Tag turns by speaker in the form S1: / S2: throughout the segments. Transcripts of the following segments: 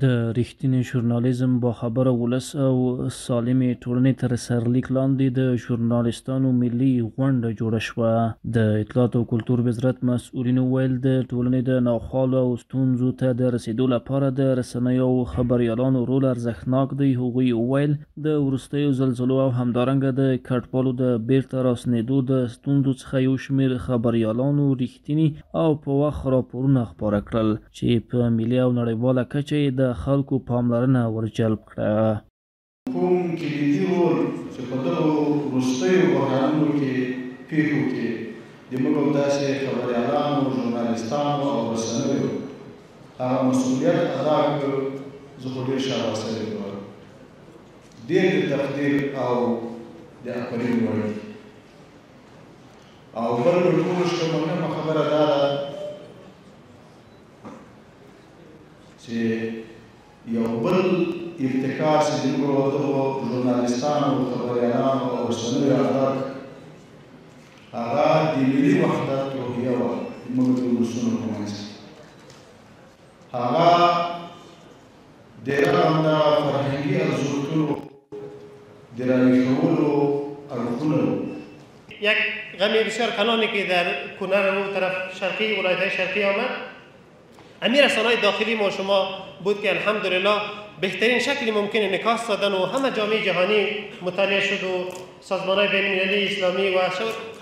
S1: د رښتیني ژورنالیزم باخبره ولس او سالمې ټولنې تر سرلیک لاندې د ژورنالیستانو ملي غونډه جوړه شوه. د اطلاعات او کلتور وزارت مسؤلینو ویل د ټولنې د ناخوالو او ستونزو ته د رسیدو لپاره د رسنیو او خبریالانو رول ارزښتناک دی. هغوی ویل د وروستیو زلزلو او همدارنګه د کډوالو د بیرته راستنېدو د ستونزو څخه یو شمېر خبریالانو رښتیني او په وخت راپورونه خپاره کړل چې په ملي او نړیواله کچه د خلکو پاملرنه ورجلب کړه.
S2: کوم کلیدي رول چې په دغو وروستیو بحرانونو کې پیښو کې د موږ او داسې خبریالانو، ژورنالیستانو او رسنیو هغه مسؤلیت ادا کړ، زه خو ډېر شاباسي کوم، ډېر د تقدیر او د افرین وړ دي. او بل تر ټولو شتمنه خبره دا ده چې یو بل ابتکار چې موږ دغو ژورنالیستانو، خبریالانو او رسنیو ادا هغه د ملي وحدت روحیه وه زموږ د ولسونو په منځ کې. هغه ډېره همدغه فرهنګي ارزښتونو د راویښولو اړخونه وو.
S3: یک غم بسیار کلانی که در کنر و طرف شرقی ولایت‌های شرقی آمد، امیر رسانه‌های داخلی ما شما بود که الحمدلله بهترین شکل ممکن انعکاس دادن و همه جامعه جهانی مطالعه شد و سازمان‌های بین‌المللی اسلامی و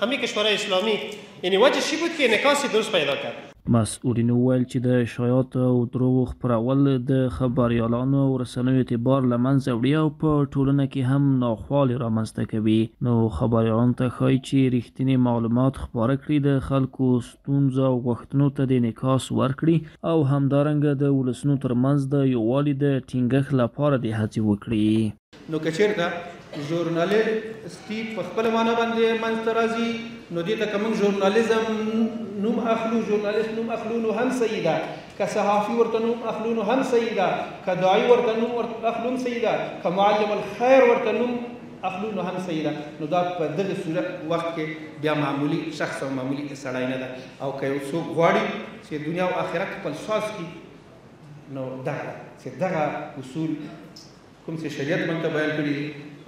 S3: همه کشورهای اسلامی، یعنی وجه چی بود که انعکاس درست پیدا کرد.
S1: مسئولین ویل چې د شایعاتو او دروغو خپرول د خبریالانو او رسنیو اعتبار له منځه وړي او په ټولنه کې هم ناخوالې رامنځته کوي. نو خبریالانو ته ښایي چې رښتینې معلومات خپاره کړي، د خلکو ستونزو او غوښتنو ته د انعکاس ورکړي او همدارنګه د ولسونو ترمنځ د یووالي د ټینګښت لپاره د هڅې وکړي.
S4: نو که چېرته ژورنالیستي په خپله معنا باندې منځته راځي، نو دې ته که موږ ژورنالیزم نوم اخلو، ژورنالیست نوم اخلو نو هم صحیح ده، که صحافي ورته نوم اخلو نو هم صحیح ده، که داعي ورته نوم اخلو هم صحیح ده، که معلم الخیر ورته نوم اخلو نو هم صحیح ده. نو دا په دغه صورت وخت کې بیا معمولي شخص او معمولي سړی نه ده. او که یو څوک غواړي چې دنیا او آخرت خپل ساز کړي، نو دغه چې دغه اصول کوم چې شریعت موږ ته بیان کړي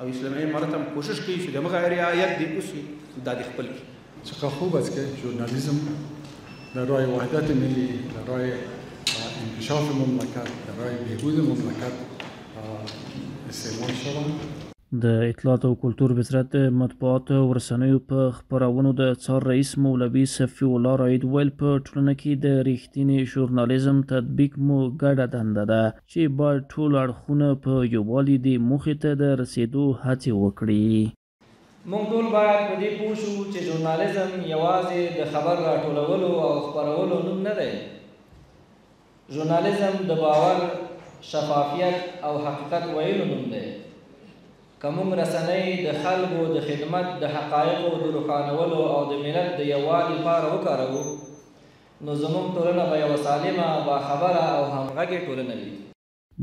S4: او اسلامي امارت هم کوشش کوي چې دغه رعایت دې وشي، دا دې خپل کړي.
S5: چقدر خوب است که ژورنالیسم در راه وحدت ملی، در راه انکشاف مملکت، در راه بهبود مملکت استعمال شود.
S1: د اطلاعات او کلتور وزارت مطبوعات او رسنیو په خپرونو د څار رئیس مولوي صفي الله رائد ویل په ټولنه کې د رښتیني ژورنالیزم تطبیق مو ګډه دنده ده چې باید ټول اړخونه په یووالي د موخې ته د رسیدو هڅې وکړي.
S6: موږ ټول باید په دې پوه شو چې ژورنالیزم یوازې د خبر راټولولو او خپرولو نوم نه دی. ژورنالیزم د باور، شفافیت او حقیقت ویلو نوم دی. که موږ رسنۍ د خلکو د خدمت، د حقایقو د روښانولو او د ملت د یووالي لپاره وکاروو، نو زموږ ټولنه به یوه سالمه، باخبره او همغږې ټولنه وي.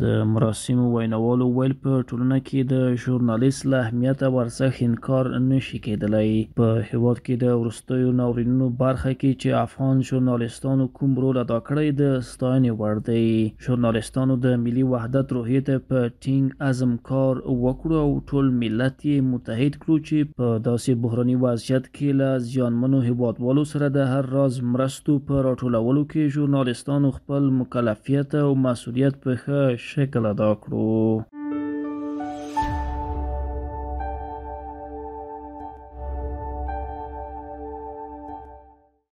S1: د مراسمو ویناوالو ویل په ټولنه کې د ژورنالیست له اهمیت او ارزښت انکار نشي کېدلی. په هېواد کې د وروستیو ناورینونو برخه کې چې افغان ژورنالیستانو کوم رول ادا کړی د ستاینې وړ دی. ژورنالیستانو د ملي وحدت روحیې ته په ټینګ عزم کار وکړو او ټول ملت یې متحد کړو چې په داسې بحراني وضعیت کې له زیانمنو هېوادوالو سره د هر راز مرستو په راټولولو کې ژورنالیستانو خپل مکلفیت او مسؤلیت په ښه شکل ادا کړو.